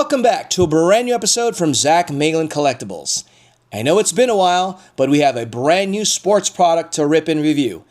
Welcome back to a brand new episode from Zach Malin Collectibles. I know it's been a while, but we have a brand new sports product to rip and review.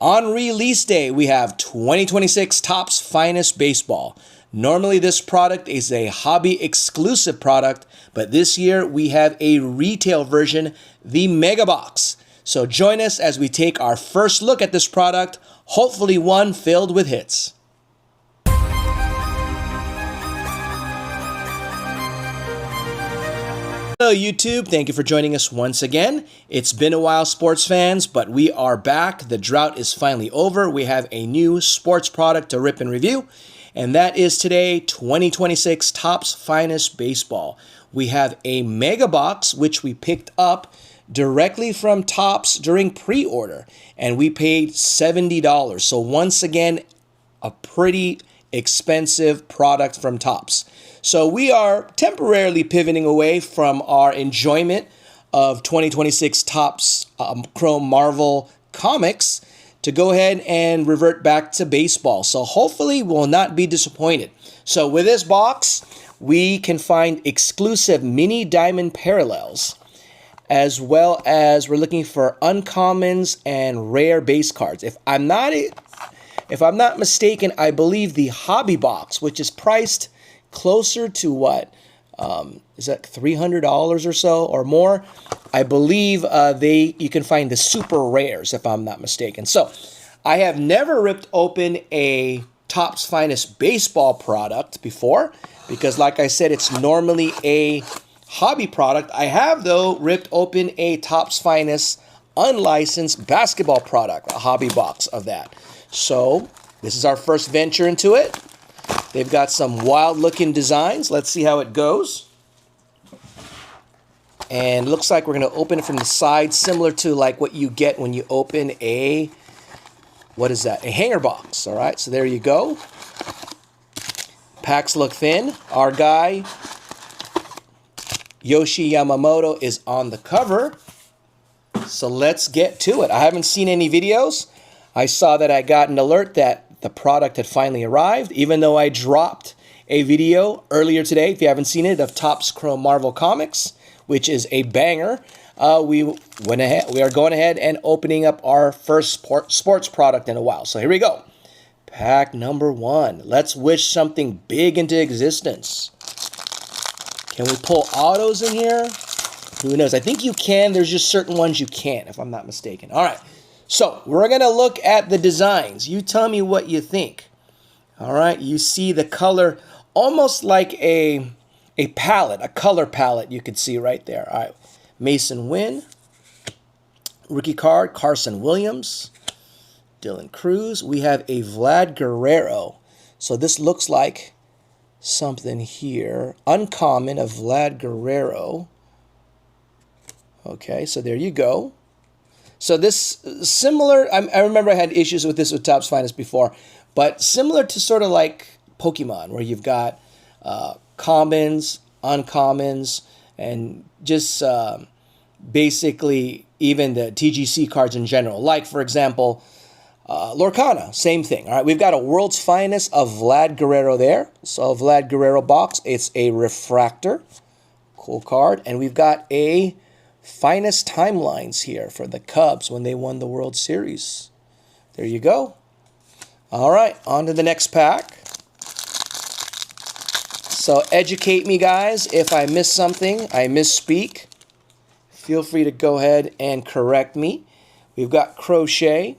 On release day, we have 2026 TOPPS Finest Baseball. Normally this product is a hobby exclusive product, but this year we have a retail version, the Mega Box. So join us as we take our first look at this product, hopefully one filled with hits. Hello YouTube, thank you for joining us once again. It's been a while, sports fans, but we are back. The drought is finally over. We have a new sports product to rip and review, and that is today 2026 TOPPS Finest Baseball. We have a Mega Box, which we picked up directly from TOPPS during pre-order, and we paid $70. So once again, a pretty expensive product from TOPPS. So we are temporarily pivoting away from our enjoyment of 2026 TOPPS Chrome Marvel comics to go ahead and revert back to baseball. So hopefully we'll not be disappointed. So with this box, we can find exclusive mini diamond parallels, as well as we're looking for uncommons and rare base cards. If I'm not mistaken, I believe the hobby box, which is priced closer to what? Is that $300 or so or more? I believe you can find the super rares, if I'm not mistaken. So I have never ripped open a TOPPS Finest baseball product before because, like I said, it's normally a hobby product. I have, though, ripped open a TOPPS Finest unlicensed basketball product, a hobby box of that. So this is our first venture into it. They've got some wild-looking designs. Let's see how it goes. And looks like we're going to open it from the side, similar to like what you get when you open a, what is that? A hanger box, all right? So there you go. Packs look thin. Our guy, Yoshi Yamamoto, is on the cover. So let's get to it. I haven't seen any videos. I saw that I got an alert that the product had finally arrived, even though I dropped a video earlier today, if you haven't seen it, of TOPPS Chrome Marvel Comics, which is a banger. We are going ahead and opening up our first sports product in a while. So here we go. Pack number one. Let's wish something big into existence. Can we pull autos in here? Who knows? I think you can. There's just certain ones you can't, if I'm not mistaken. All right. So we're going to look at the designs. You tell me what you think. All right. You see the color almost like a palette, a color palette you could see right there. All right. Mason Wynn. Rookie card, Carson Williams. Dylan Cruz. We have a Vlad Guerrero. So this looks like something here. Uncommon of Vlad Guerrero. Okay, so there you go. So this similar, I remember I had issues with this with TOPPS Finest before, but similar to sort of like Pokemon, where you've got commons, uncommons, and just basically even the TGC cards in general. Like, for example, Lorcana, same thing. All right, we've got a World's Finest of Vlad Guerrero there. So a Vlad Guerrero box, it's a refractor. Cool card. And we've got a Finest timelines here for the Cubs when they won the World Series. There you go. All right, on to the next pack. So educate me, guys. If I miss something, I misspeak, feel free to go ahead and correct me. We've got Crochet.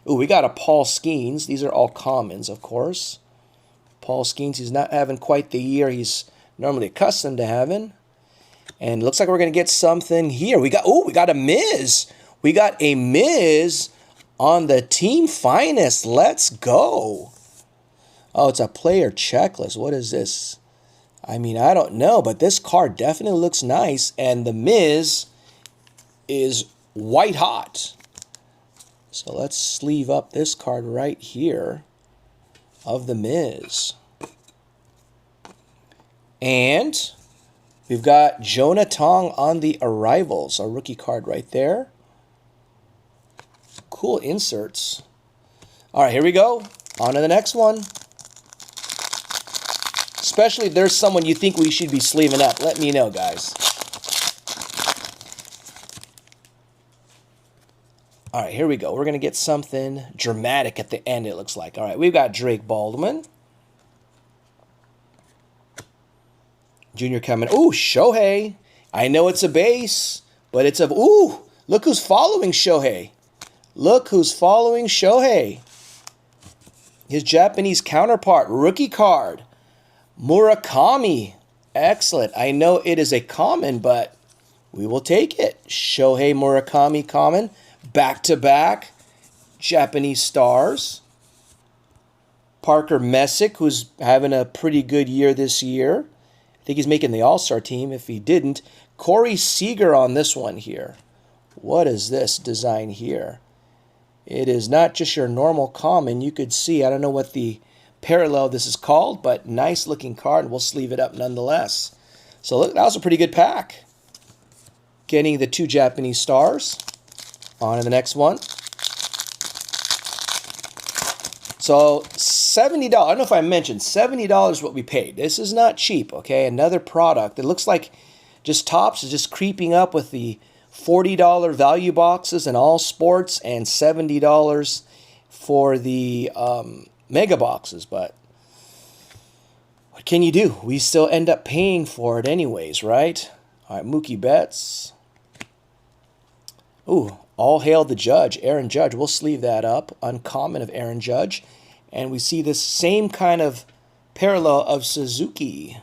Ooh, we got a Paul Skeens. These are all commons, of course. Paul Skeens, he's not having quite the year he's normally accustomed to having. And it looks like we're going to get something here. We got a Miz. We got a Miz on the Team Finest. Let's go. Oh, it's a player checklist. What is this? I mean, I don't know, but this card definitely looks nice. And the Miz is white hot. So let's sleeve up this card right here of the Miz. And we've got Jonah Tong on the Arrivals, a rookie card right there. Cool inserts. All right, here we go. On to the next one. Especially if there's someone you think we should be sleeving up. Let me know, guys. All right, here we go. We're going to get something dramatic at the end, it looks like. All right, we've got Drake Baldwin. Junior coming. Ooh, Shohei. I know it's a base, but it's a... Ooh, look who's following Shohei. Look who's following Shohei. His Japanese counterpart, rookie card. Murakami. Excellent. I know it is a common, but we will take it. Shohei Murakami common. Back-to-back Japanese stars. Parker Messick, who's having a pretty good year this year. I think he's making the All-Star team. If he didn't, Corey Seager on this one here. What is this design here? It is not just your normal common. You could see, I don't know what the parallel this is called, but nice looking card. We'll sleeve it up nonetheless. So look, that was a pretty good pack. Getting the 2 Japanese stars. On to the next one. So $70. I don't know if I mentioned $70 what we paid. This is not cheap, okay? Another product. It looks like just Topps is just creeping up with the $40 value boxes in all sports and $70 for the mega boxes. But what can you do? We still end up paying for it anyways, right? All right, Mookie Betts. Ooh, all hail the Judge, Aaron Judge. We'll sleeve that up. Uncommon of Aaron Judge. And we see this same kind of parallel of Suzuki.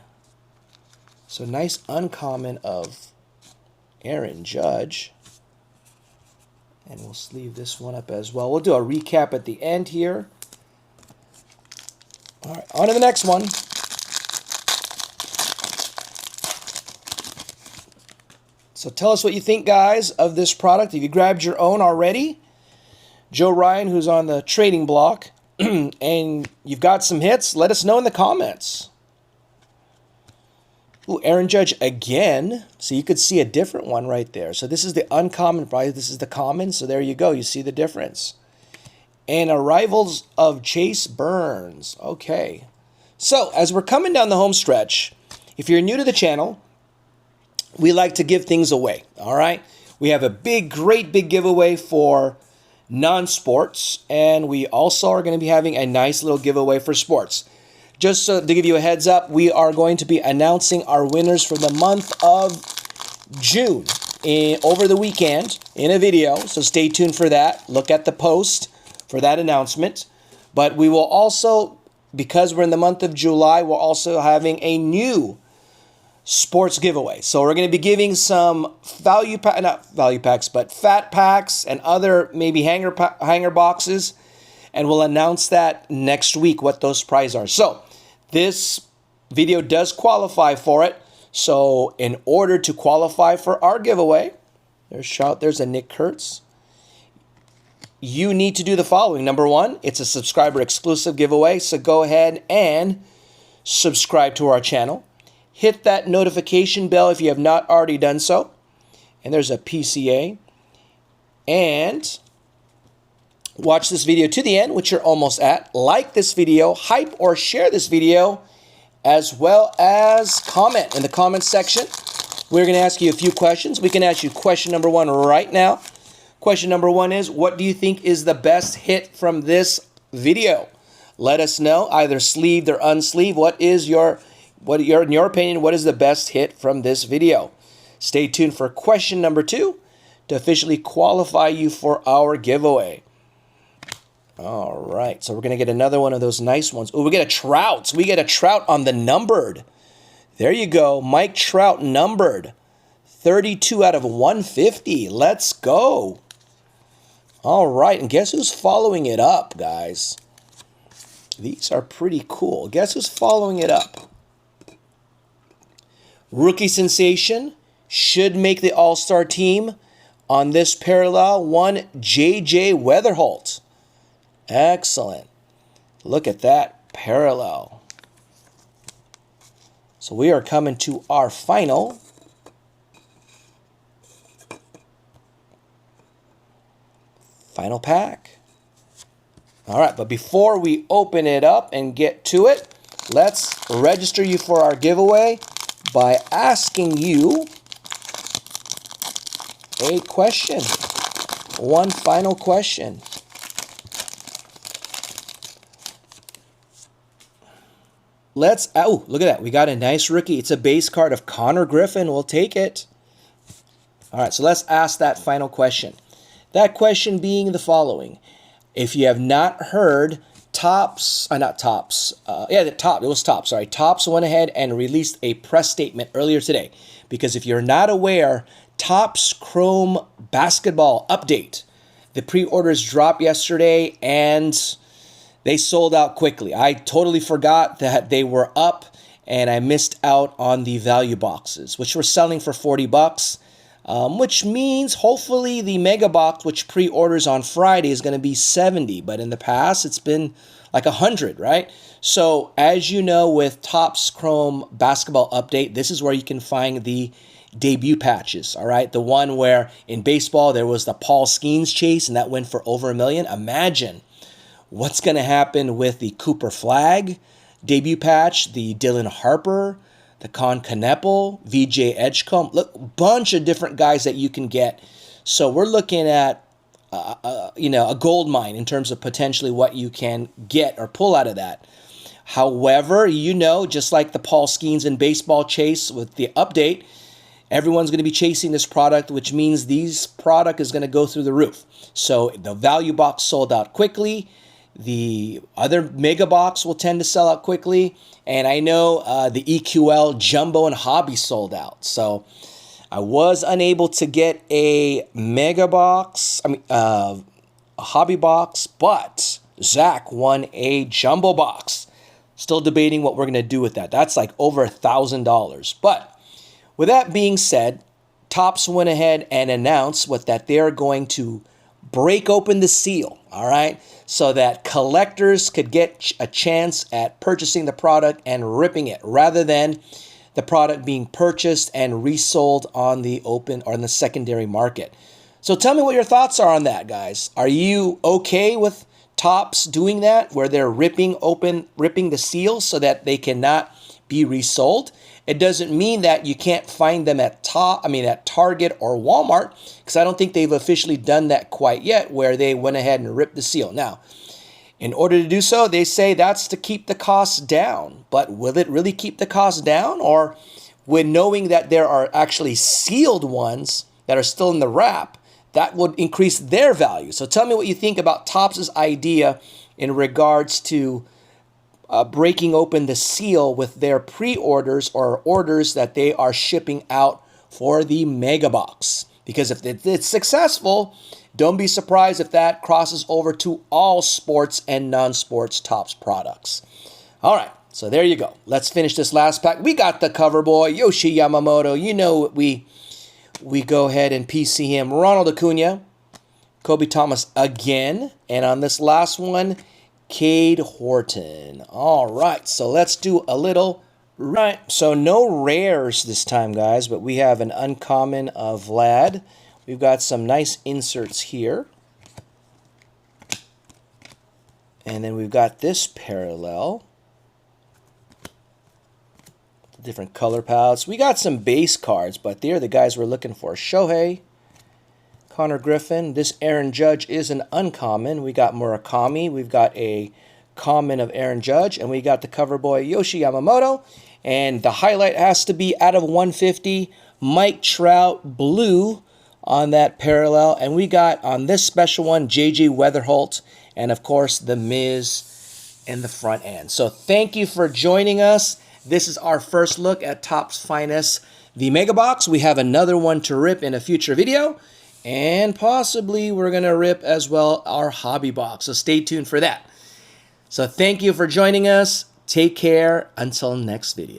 So nice uncommon of Aaron Judge. And we'll sleeve this one up as well. We'll do a recap at the end here. All right, on to the next one. So tell us what you think, guys, of this product. If you grabbed your own already, Joe Ryan, who's on the trading block, and you've got some hits, let us know in the comments. Ooh, Aaron Judge again. So you could see a different one right there. So this is the uncommon price. This is the common. So there you go. You see the difference. And arrivals of Chase Burns. Okay. So as we're coming down the home stretch, if you're new to the channel, we like to give things away, all right? We have a great big giveaway for non-sports, and we also are going to be having a nice little giveaway for sports. Just so to give you a heads up, we are going to be announcing our winners for the month of June over the weekend in a video, so stay tuned for that. Look at the post for that announcement. But we will also, because we're in the month of July, we're also having a new sports giveaway. So we're going to be giving some not value packs, but fat packs and other maybe hanger boxes. And we'll announce that next week, what those prizes are. So this video does qualify for it. So in order to qualify for our giveaway, there's a Nick Kurtz. You need to do the following. Number one, it's a subscriber exclusive giveaway. So go ahead and subscribe to our channel. Hit that notification bell if you have not already done so. And there's a PCA. And watch this video to the end, which you're almost at. Like this video, hype or share this video, as well as comment in the comment section. We're going to ask you a few questions. We can ask you question number one right now. Question number one is, what do you think is the best hit from this video? Let us know, either sleeved or unsleeved. In your opinion, what is the best hit from this video? Stay tuned for question number two to officially qualify you for our giveaway. All right, so we're going to get another one of those nice ones. Oh, we get a Trout. We get a Trout on the numbered. There you go. Mike Trout numbered. 32 out of 150. Let's go. All right, and guess who's following it up, guys? These are pretty cool. Guess who's following it up? Rookie sensation, should make the All-Star team on this parallel. One, J.J. Weatherholt. Excellent. Look at that parallel. So we are coming to our final. Final pack. All right, but before we open it up and get to it, let's register you for our giveaway by asking you a question. One final question. Oh, look at that. We got a nice rookie. It's a base card of Connor Griffin. We'll take it. All right, so let's ask that final question. That question being the following. If you have not heard, TOPPS went ahead and released a press statement earlier today. Because if you're not aware, TOPPS Chrome Basketball Update. The pre-orders dropped yesterday and they sold out quickly. I totally forgot that they were up and I missed out on the value boxes, which were selling for $40, which means hopefully the mega box, which pre-orders on Friday, is going to be $70. But in the past, it's been like $100, right? So as you know, with TOPPS Chrome Basketball Update, this is where you can find the debut patches, all right? The one where in baseball, there was the Paul Skeens chase, and that went for over $1 million. Imagine what's going to happen with the Cooper Flag debut patch, the Dylan Harper, the Con Kneppel, VJ Edgecombe. Look, a bunch of different guys that you can get. So we're looking at a gold mine in terms of potentially what you can get or pull out of that. However, just like the Paul Skeens in baseball chase with the update, everyone's going to be chasing this product, which means this product is going to go through the roof. So the value box sold out quickly. The other mega box will tend to sell out quickly. And I know the EQL Jumbo and Hobby sold out. So I was unable to get a mega box, a hobby box, but Zach won a jumbo box. Still debating what we're going to do with that. That's like over $1,000. But with that being said, TOPPS went ahead and announced that they're going to break open the seal, all right, so that collectors could get a chance at purchasing the product and ripping it rather than the product being purchased and resold on the open or in the secondary market. So tell me what your thoughts are on that, guys. Are you okay with TOPPS doing that, where they're ripping the seal so that they cannot be resold? It doesn't mean that you can't find them at Target or Walmart, because I don't think they've officially done that quite yet, where they went ahead and ripped the seal. Now, in order to do so, they say that's to keep the costs down. But will it really keep the costs down? Or when knowing that there are actually sealed ones that are still in the wrap, that would increase their value. So tell me what you think about TOPPS' idea in regards to breaking open the seal with their pre-orders or orders that they are shipping out for the mega box. Because if it's successful, don't be surprised if that crosses over to all sports and non-sports TOPPS products. All right, so there you go. Let's finish this last pack. We got the cover boy, Yoshi Yamamoto. We go ahead and PC him. Ronald Acuna, Kobe Thomas again. And on this last one, Cade Horton. All right, so let's do a little. Right, so no rares this time, guys, but we have an uncommon of Vlad. We've got some nice inserts here. And then we've got this parallel. Different color palettes. We got some base cards, but they're the guys we're looking for. Shohei, Connor Griffin. This Aaron Judge is an uncommon. We got Murakami. We've got a common of Aaron Judge. And we got the cover boy, Yoshi Yamamoto. And the highlight has to be out of 150, Mike Trout blue on that parallel. And we got on this special one, J.J. Weatherholt. And, of course, the Miz in the front end. So thank you for joining us. This is our first look at TOPPS Finest, the Mega Box. We have another one to rip in a future video. And possibly we're going to rip as well our hobby box. So stay tuned for that. So thank you for joining us. Take care until next video.